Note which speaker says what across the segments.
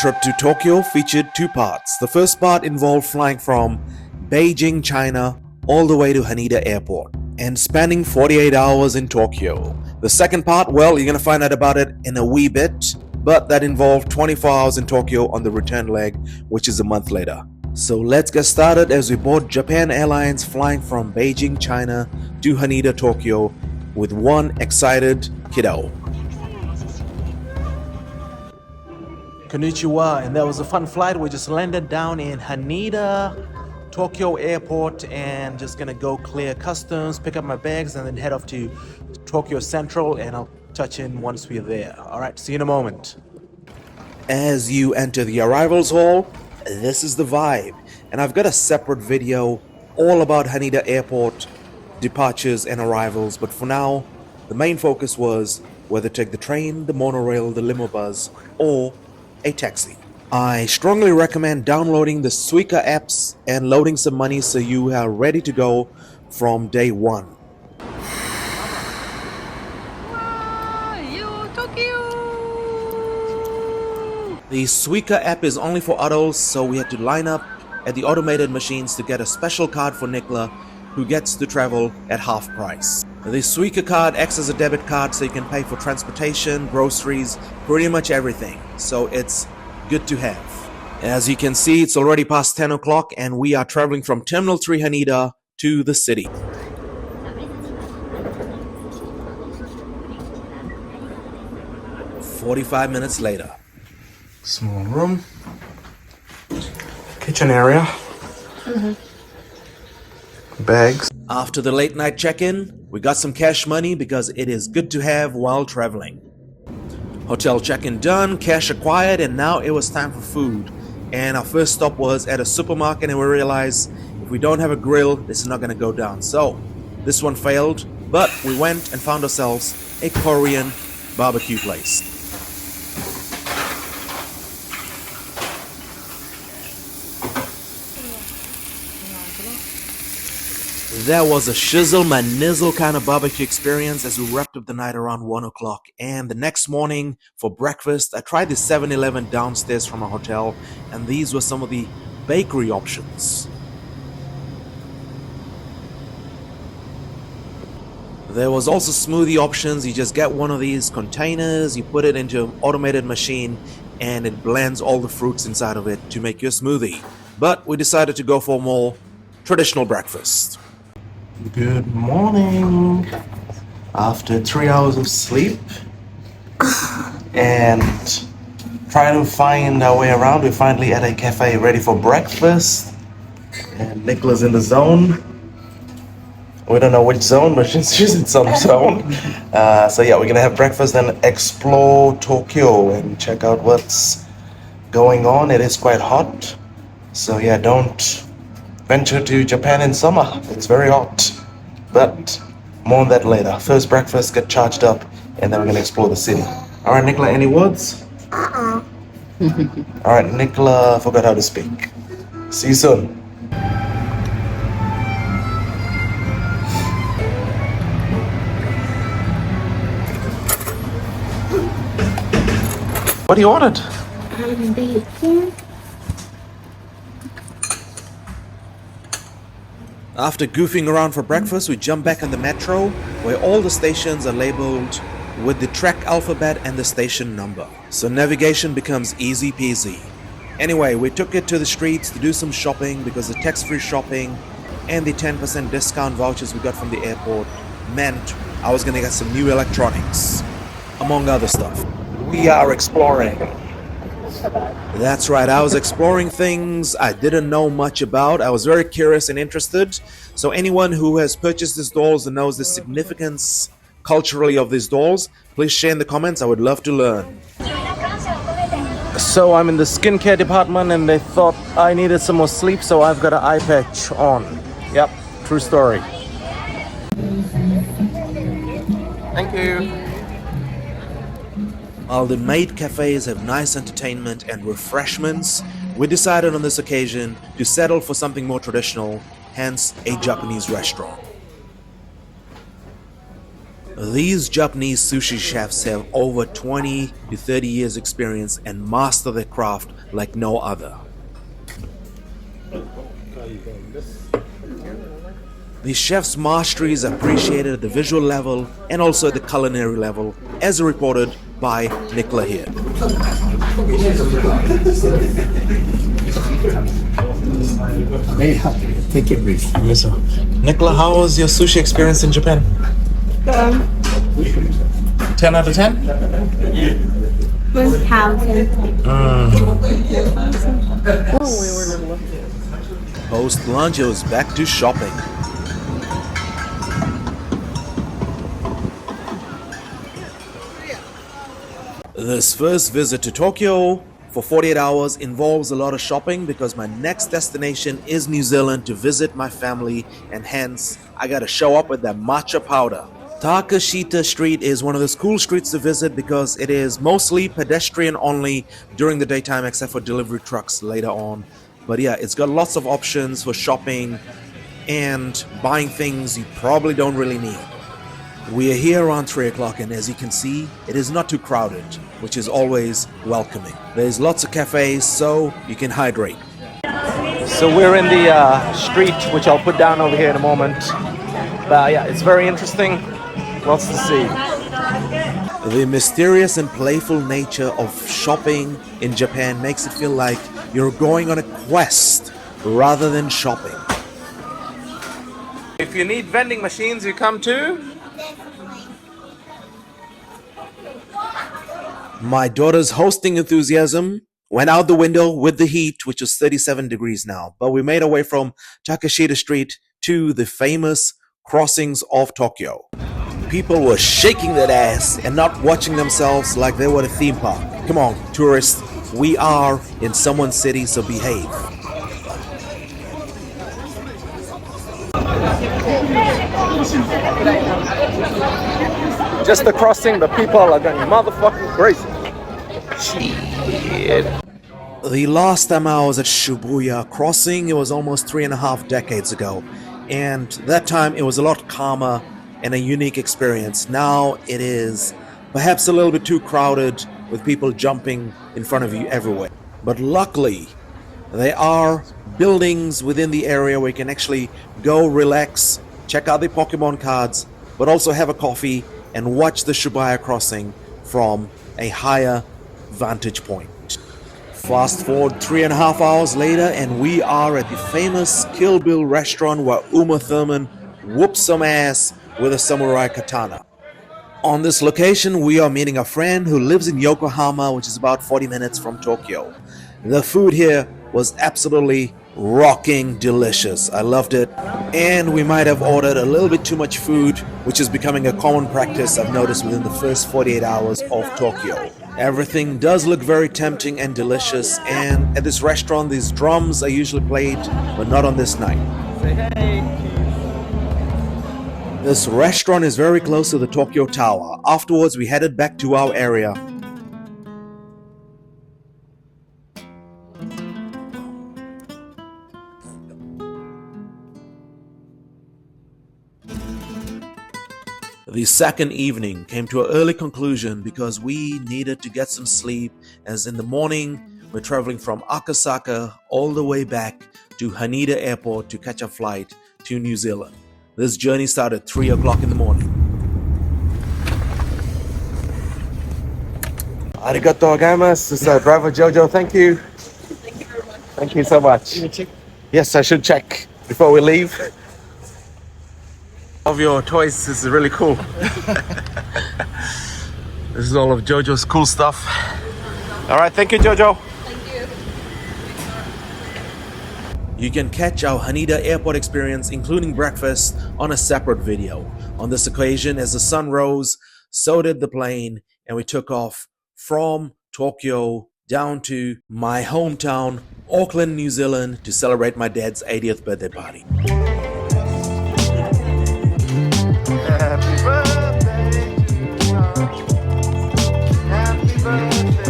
Speaker 1: trip to Tokyo featured two parts. The first part involved flying from Beijing, China, all the way to Haneda Airport and spending 48 hours in Tokyo. The second part, well, you're gonna find out about it in a wee bit, but that involved 24 hours in Tokyo on the return leg, which is a month later. So let's get started as we board Japan Airlines flying from Beijing, China to Haneda, Tokyo with one excited kiddo. Konnichiwa, and that was a fun flight. We just landed down in Haneda, Tokyo Airport, and just gonna go clear customs, pick up my bags, and then head off to Tokyo Central, and I'll touch in once we're there. All right, see you in a moment. As you enter the arrivals hall, this is the vibe, and I've got a separate video all about Haneda Airport departures and arrivals, but for now, the main focus was whether to take the train, the monorail, the limo bus, or a taxi. I strongly recommend downloading the Suica apps and loading some money so you are ready to go from day one. The Suica app is only for adults, so we had to line up at the automated machines to get a special card for Nicola, who gets to travel at half price. The Suica card acts as a debit card so you can pay for transportation, groceries, pretty much everything. So it's good to have. As you can see, it's already past 10 o'clock and we are traveling from Terminal 3 Haneda to the city. "45 minutes later. Small room. Kitchen area. Bags. After the late night check-in, we got some cash money because it is good to have while traveling. Hotel check-in done, cash acquired, and now it was time for food. And our first stop was at a supermarket, and we realized if we don't have a grill, this is not going to go down. So this one failed, but we went and found ourselves a Korean barbecue place. That was a shizzle my nizzle kind of barbecue experience as we wrapped up the night around 1 o'clock. And the next morning for breakfast, I tried the 7-Eleven downstairs from our hotel, and these were some of the bakery options. There was also smoothie options. You just get one of these containers, you put it into an automated machine, and it blends all the fruits inside of it to make your smoothie. But we decided to go for a more traditional breakfast. Good morning. After 3 hours of sleep and trying to find our way around, we're finally at a cafe ready for breakfast. And Nicola's in the zone. We don't know which zone, but she's in some zone. So yeah, we're gonna have breakfast and explore Tokyo and check out what's going on. It is quite hot. So yeah, don't venture to Japan in summer. It's very hot, but more on that later. First breakfast, get charged up, and then we're gonna explore the city. All right, Nicola, any words? All right, Nicola forgot how to speak. See you soon. What do you ordered? Bacon. After goofing around for breakfast, we jump back on the metro, where all the stations are labeled with the track alphabet and the station number. So navigation becomes easy peasy. Anyway, we took it to the streets to do some shopping because the tax-free shopping and the 10% discount vouchers we got from the airport meant I was gonna get some new electronics, among other stuff. We are exploring. That's right, I was exploring things I didn't know much about. I was very curious and interested. So anyone who has purchased these dolls and knows the significance culturally of these dolls, please share in the comments. I would love to learn. So I'm in the skincare department and they thought I needed some more sleep, so I've got an eye patch on. Yep, true story. Thank you. While the maid cafes have nice entertainment and refreshments, we decided on this occasion to settle for something more traditional, hence a Japanese restaurant. These Japanese sushi chefs have over 20 to 30 years experience and master their craft like no other. The chef's mastery is appreciated at the visual level and also at the culinary level, as reported by Nicola here.
Speaker 2: Take it, please.
Speaker 1: Yes, sir. Nicola, how was your sushi experience in Japan? 10 out of 10?
Speaker 3: 1,000.
Speaker 1: Post lunch, it was back to shopping. This first visit to Tokyo for 48 hours involves a lot of shopping because my next destination is New Zealand to visit my family, and hence I gotta show up with that matcha powder. Takashita Street is one of those cool streets to visit because it is mostly pedestrian only during the daytime except for delivery trucks later on. But yeah, it's got lots of options for shopping and buying things you probably don't really need. We are here around 3 o'clock, and as you can see, it is not too crowded, which is always welcoming. There's lots of cafes, so you can hydrate. So we're in the street, which I'll put down over here in a moment. But yeah, it's very interesting. Lots to see. The mysterious and playful nature of shopping in Japan makes it feel like you're going on a quest rather than shopping. If you need vending machines, you come to... My daughter's hosting enthusiasm went out the window with the heat, which is 37 degrees now. But we made our way from Takashita Street to the famous crossings of Tokyo. People were shaking their ass and not watching themselves like they were at a theme park. Come on, tourists, we are in someone's city, so behave. Just the crossing, the people are going motherfucking crazy. Shit. The last time I was at Shibuya crossing, it was almost 3.5 decades ago. And that time it was a lot calmer and a unique experience. Now it is perhaps a little bit too crowded with people jumping in front of you everywhere. But luckily, there are buildings within the area where you can actually go relax, check out the Pokemon cards, but also have a coffee and watch the Shibuya crossing from a higher vantage point. Fast forward 3.5 hours later, and we are at the famous Kill Bill restaurant where Uma Thurman whoops some ass with a samurai katana. On this location, we are meeting a friend who lives in Yokohama, which is about 40 minutes from Tokyo. The food here was absolutely rocking delicious. I loved it. And we might have ordered a little bit too much food, which is becoming a common practice I've noticed within the first 48 hours of Tokyo. Everything does look very tempting and delicious, and at this restaurant these drums are usually played, but not on this night.
Speaker 2: Say hey.
Speaker 1: This restaurant is very close to the Tokyo Tower. Afterwards we headed back to our area. The second evening came to an early conclusion because we needed to get some sleep, as in the morning we're traveling from Akasaka all the way back to Haneda Airport to catch a flight to New Zealand. This journey started at 3 o'clock in the morning. Arigatou gozaimasu. This is driver Jojo. Thank you.
Speaker 3: Thank you very much.
Speaker 1: Thank you so much.
Speaker 2: You check.
Speaker 1: Yes, I should check before we leave. Of your toys, this is really cool. This is all of Jojo's cool stuff. All right, thank you, Jojo.
Speaker 3: Thank you.
Speaker 1: You can catch our Haneda Airport experience, including breakfast, on a separate video. On this occasion, as the sun rose, so did the plane, and we took off from Tokyo down to my hometown, Auckland, New Zealand, to celebrate my dad's 80th birthday party.
Speaker 4: Happy birthday to you. Happy birthday to you.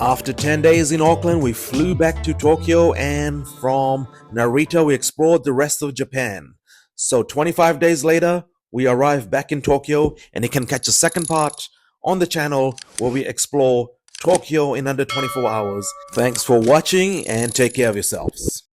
Speaker 1: After 10 days in Auckland, we flew back to Tokyo, and from Narita, we explored the rest of Japan. So 25 days later, we arrived back in Tokyo, and you can catch a second part on the channel where we explore Tokyo in under 24 hours. Thanks for watching, and take care of yourselves.